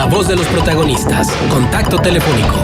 voz de los protagonistas. Contacto telefónico.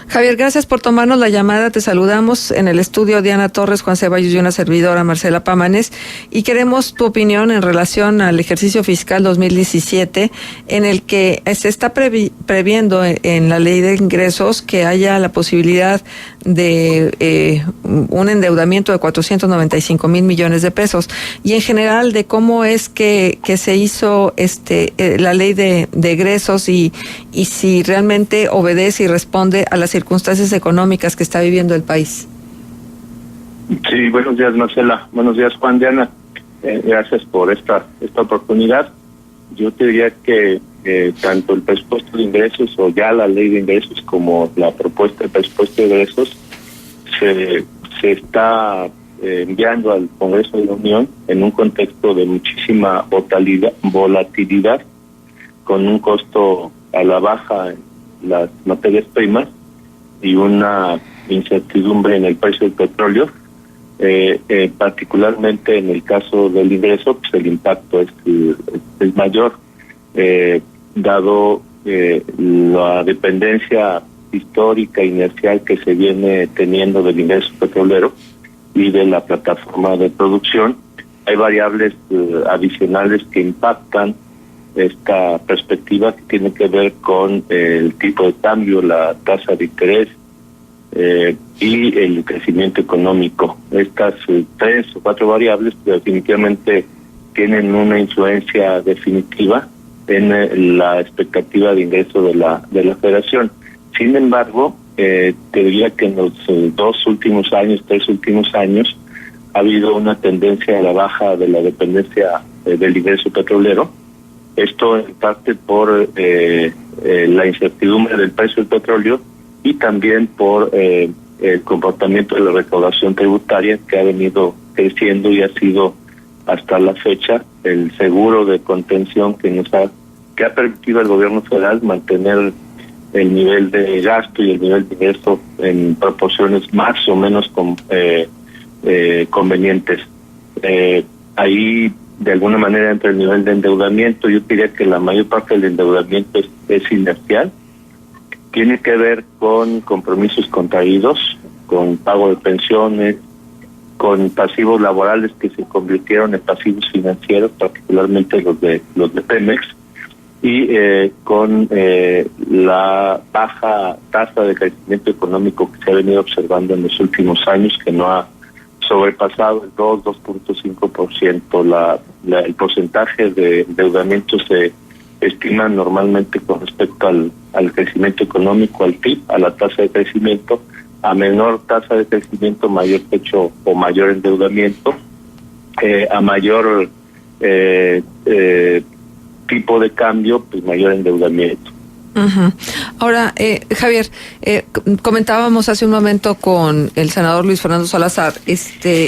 Javier, gracias por tomarnos la llamada. Te saludamos en el estudio Diana Torres, Juan Ceballos y una servidora, Marcela Pámanes, y queremos tu opinión en relación al ejercicio fiscal 2017, en el que se está previendo en la ley de ingresos que haya la posibilidad de un endeudamiento de 495 mil millones de pesos, y en general de cómo es que se hizo la ley de egresos y si realmente obedece y responde a las circunstancias económicas que está viviendo el país. Sí, buenos días, Marcela. Buenos días, Juan, Diana. Gracias por esta oportunidad. Yo te diría que tanto el presupuesto de ingresos o ya la ley de ingresos como la propuesta de presupuesto de ingresos se está enviando al Congreso de la Unión en un contexto de muchísima volatilidad, con un costo a la baja en las materias primas y una incertidumbre en el precio del petróleo. Particularmente en el caso del ingreso, pues el impacto es mayor, dado la dependencia histórica inercial que se viene teniendo del ingreso petrolero y de la plataforma de producción. Hay variables adicionales que impactan esta perspectiva, que tiene que ver con el tipo de cambio, la tasa de interés y el crecimiento económico. Estas 3 o 4 variables definitivamente tienen una influencia definitiva en la expectativa de ingreso de la Federación. Sin embargo, te diría que en los 3 últimos años, ha habido una tendencia a la baja de la dependencia del ingreso petrolero. Esto en parte por la incertidumbre del precio del petróleo y también por el comportamiento de la recaudación tributaria, que ha venido creciendo y ha sido hasta la fecha el seguro de contención que ha permitido al gobierno federal mantener el nivel de gasto y el nivel de ingreso en proporciones más o menos convenientes. Ahí de alguna manera entre el nivel de endeudamiento, yo diría que la mayor parte del endeudamiento es inercial. Tiene que ver con compromisos contraídos, con pago de pensiones, con pasivos laborales que se convirtieron en pasivos financieros, particularmente los de Pemex, y con la baja tasa de crecimiento económico que se ha venido observando en los últimos años, que no ha sobrepasado el 2.5%. El porcentaje de endeudamiento se estima normalmente con respecto al crecimiento económico, al PIB, a la tasa de crecimiento. A menor tasa de crecimiento, mayor techo o mayor endeudamiento. A mayor tipo de cambio, pues mayor endeudamiento. Uh-huh. Ahora, Javier, comentábamos hace un momento con el senador Luis Fernando Salazar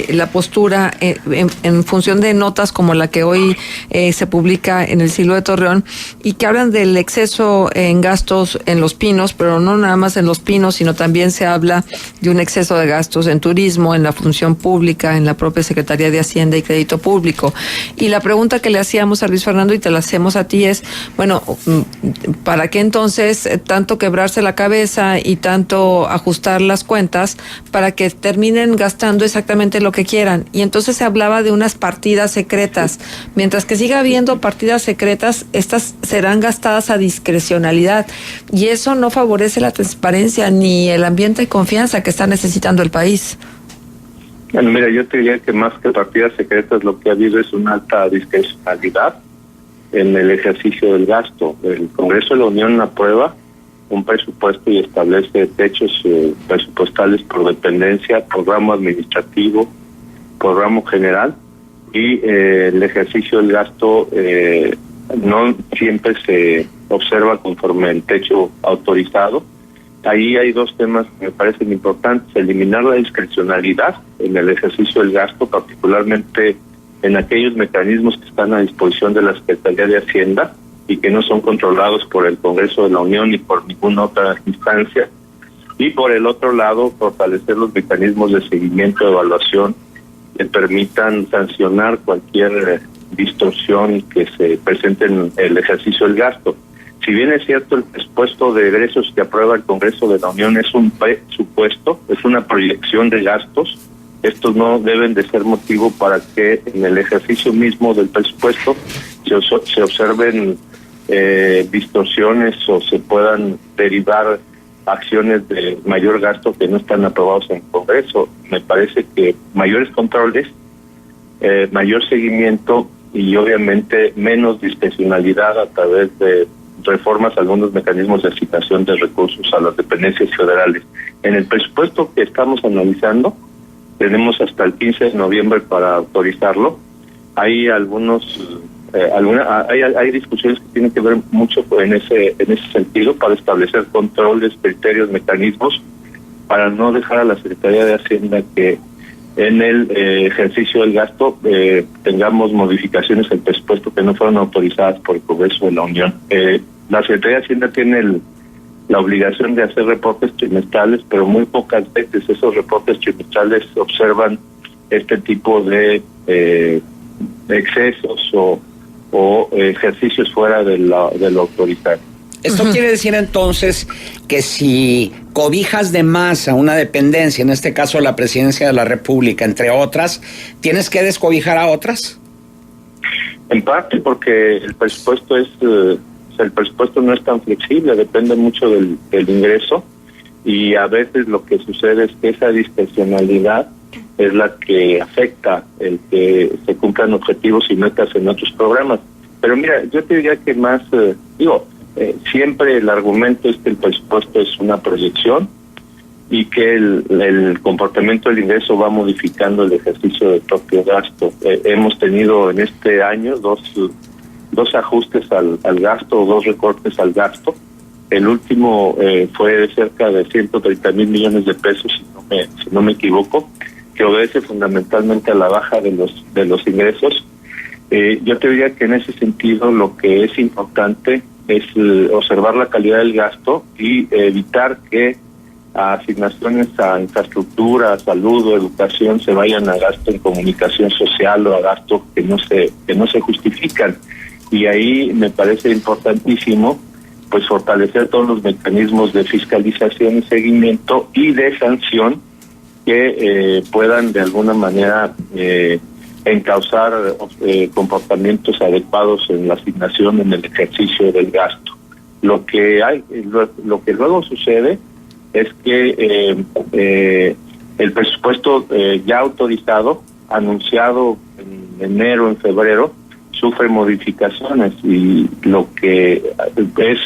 la postura en función de notas como la que hoy se publica en el Siglo de Torreón, y que hablan del exceso en gastos en Los Pinos, pero no nada más en Los Pinos, sino también se habla de un exceso de gastos en turismo, en la función pública, en la propia Secretaría de Hacienda y Crédito Público. Y la pregunta que le hacíamos a Luis Fernando y te la hacemos a ti es, bueno, ¿para qué entonces tanto quebrarse la cabeza y tanto ajustar las cuentas para que terminen gastando exactamente lo que quieran? Y entonces se hablaba de unas partidas secretas. Mientras que siga habiendo partidas secretas, estas serán gastadas a discrecionalidad, y eso no favorece la transparencia ni el ambiente de confianza que está necesitando el país. Bueno, mira, yo te diría que más que partidas secretas, lo que ha habido es una alta discrecionalidad en el ejercicio del gasto. El Congreso de la Unión aprueba un presupuesto y establece techos presupuestales por dependencia, por ramo administrativo, por ramo general, y el ejercicio del gasto no siempre se observa conforme el techo autorizado. Ahí hay 2 temas que me parecen importantes: eliminar la discrecionalidad en el ejercicio del gasto, particularmente en aquellos mecanismos que están a disposición de la Secretaría de Hacienda y que no son controlados por el Congreso de la Unión ni por ninguna otra instancia. Y por el otro lado, fortalecer los mecanismos de seguimiento, de evaluación, que permitan sancionar cualquier distorsión que se presente en el ejercicio del gasto. Si bien es cierto, el presupuesto de egresos que aprueba el Congreso de la Unión es un presupuesto, es una proyección de gastos, estos no deben de ser motivo para que en el ejercicio mismo del presupuesto se observen distorsiones o se puedan derivar acciones de mayor gasto que no están aprobados en el Congreso. Me parece que mayores controles, mayor seguimiento y obviamente menos discrecionalidad a través de reformas a algunos mecanismos de asignación de recursos a las dependencias federales. En el presupuesto que estamos analizando, tenemos hasta el 15 de noviembre para autorizarlo. Hay hay discusiones que tienen que ver mucho en ese sentido para establecer controles, criterios, mecanismos, para no dejar a la Secretaría de Hacienda que en el ejercicio del gasto tengamos modificaciones en el presupuesto que no fueron autorizadas por el Congreso de la Unión. La Secretaría de Hacienda tiene la obligación de hacer reportes trimestrales, pero muy pocas veces esos reportes trimestrales observan este tipo de excesos o ejercicios fuera de lo autorizado. Esto quiere decir entonces que si cobijas de más a una dependencia, en este caso la Presidencia de la República, entre otras, ¿tienes que descobijar a otras? En parte porque el presupuesto no es tan flexible, depende mucho del ingreso, y a veces lo que sucede es que esa discrecionalidad es la que afecta el que se cumplan objetivos y metas en otros programas. Pero mira, yo te diría que más, siempre el argumento es que el presupuesto es una proyección y que el comportamiento del ingreso va modificando el ejercicio del propio gasto. Hemos tenido en este año dos ajustes al gasto o dos recortes al gasto. El último fue de cerca de 130 mil millones de pesos, si no me equivoco, que obedece fundamentalmente a la baja de los ingresos. Yo te diría que en ese sentido lo que es importante es observar la calidad del gasto y evitar que asignaciones a infraestructura, a salud o educación se vayan a gasto en comunicación social o a gastos que no se justifican. Y ahí me parece importantísimo pues fortalecer todos los mecanismos de fiscalización y seguimiento y de sanción que puedan de alguna manera encauzar comportamientos adecuados en la asignación, en el ejercicio del gasto. Lo que luego sucede es que el presupuesto ya autorizado, anunciado en enero, en febrero, sufre modificaciones, y lo que es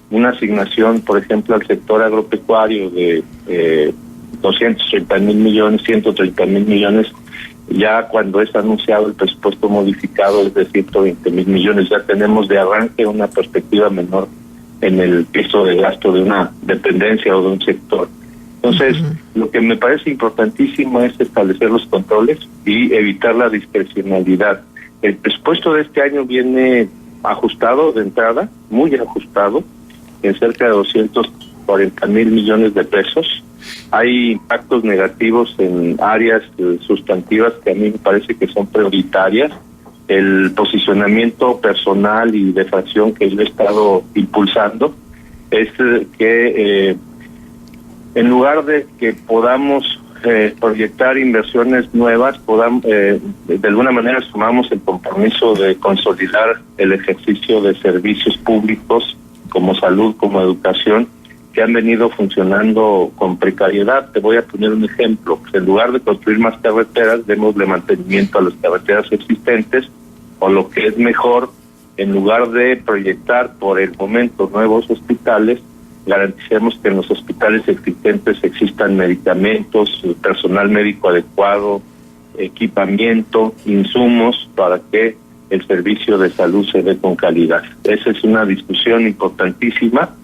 una asignación, por ejemplo, al sector agropecuario de 230 mil millones, 130 mil millones, ya cuando es anunciado el presupuesto modificado es de 120 mil millones. Ya tenemos de arranque una perspectiva menor en el piso de gasto de una dependencia o de un sector. Entonces, lo que me parece importantísimo es establecer los controles y evitar la discrecionalidad. El presupuesto de este año viene ajustado de entrada, muy ajustado, en cerca de 240 mil millones de pesos. Hay impactos negativos en áreas sustantivas que a mí me parece que son prioritarias. El posicionamiento personal y de fracción que yo he estado impulsando es que en lugar de que podamos proyectar inversiones nuevas, de alguna manera asumamos el compromiso de consolidar el ejercicio de servicios públicos como salud, como educación, que han venido funcionando con precariedad. Te voy a poner un ejemplo. En lugar de construir más carreteras, démosle mantenimiento a las carreteras existentes, o lo que es mejor, en lugar de proyectar por el momento nuevos hospitales, garanticemos que en los hospitales existentes existan medicamentos, personal médico adecuado, equipamiento, insumos para que el servicio de salud se dé con calidad. Esa es una discusión importantísima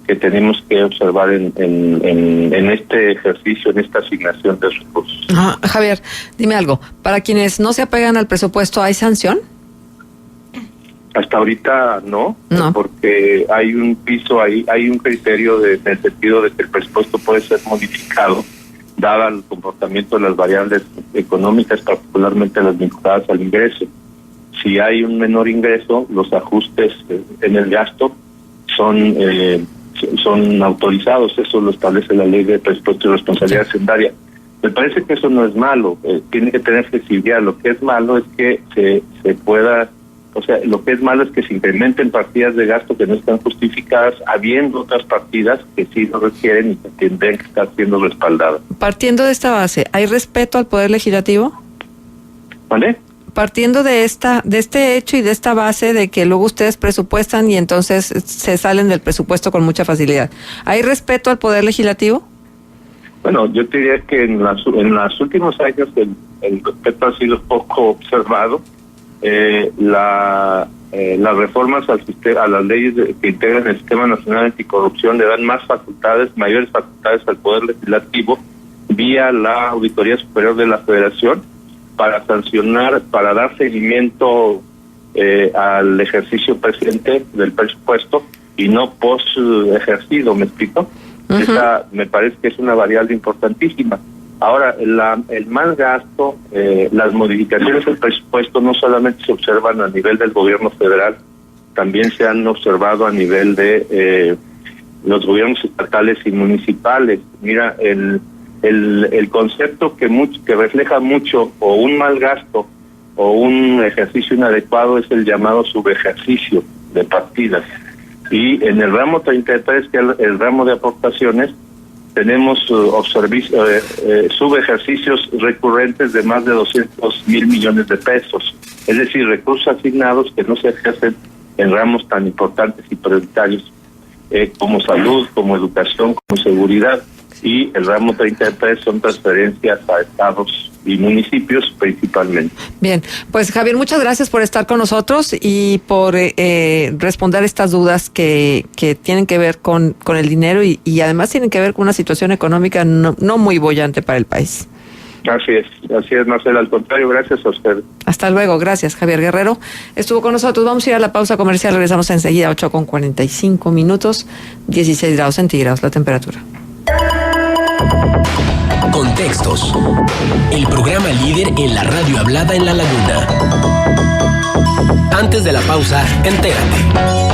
que tenemos que observar en este ejercicio, en esta asignación de recursos. Javier, dime algo. Para quienes no se apegan al presupuesto, ¿hay sanción? Hasta ahorita no, porque hay un piso, hay un criterio en el sentido de que el presupuesto puede ser modificado, dado el comportamiento de las variables económicas, particularmente las vinculadas al ingreso. Si hay un menor ingreso, los ajustes en el gasto son autorizados. Eso lo establece la Ley de Presupuesto y Responsabilidad Hacendaria. Me parece que eso no es malo, tiene que tener flexibilidad. Lo que es malo es que se pueda, o sea, lo que es malo es que se incrementen partidas de gasto que no están justificadas, habiendo otras partidas que sí lo requieren y que tendrían que estar siendo respaldadas. Partiendo de esta base, ¿hay respeto al Poder Legislativo? ¿Vale? Partiendo de este hecho y de esta base de que luego ustedes presupuestan y entonces se salen del presupuesto con mucha facilidad, ¿hay respeto al Poder Legislativo? Bueno, yo te diría que en los últimos años el respeto ha sido poco observado. Las reformas al sistema, a las leyes que integran el Sistema Nacional Anticorrupción le dan mayores facultades al Poder Legislativo vía la Auditoría Superior de la Federación para sancionar, para dar seguimiento al ejercicio presente del presupuesto y no post ejercido, ¿me explico? Uh-huh. Esa me parece que es una variable importantísima. Ahora, el mal gasto, las modificaciones del presupuesto no solamente se observan a nivel del gobierno federal, también se han observado a nivel de los gobiernos estatales y municipales. Mira, el concepto que refleja mucho o un mal gasto o un ejercicio inadecuado es el llamado subejercicio de partidas. Y en el ramo 33, que es el ramo de aportaciones, tenemos subejercicios recurrentes de más de 200,000 millones de pesos. Es decir, recursos asignados que no se ejercen en ramos tan importantes y prioritarios como salud, como educación, como seguridad. Y el ramo 33 son transferencias a estados y municipios principalmente. Bien, pues Javier, muchas gracias por estar con nosotros y por responder estas dudas que tienen que ver con el dinero y además tienen que ver con una situación económica no muy boyante para el país. Así es, Marcela, al contrario, gracias a usted. Hasta luego, gracias, Javier Guerrero. Estuvo con nosotros, vamos a ir a la pausa comercial, regresamos enseguida, 8:45, 16 grados centígrados la temperatura. Contextos. El programa líder en la radio hablada en La Laguna. Antes de la pausa, entérate.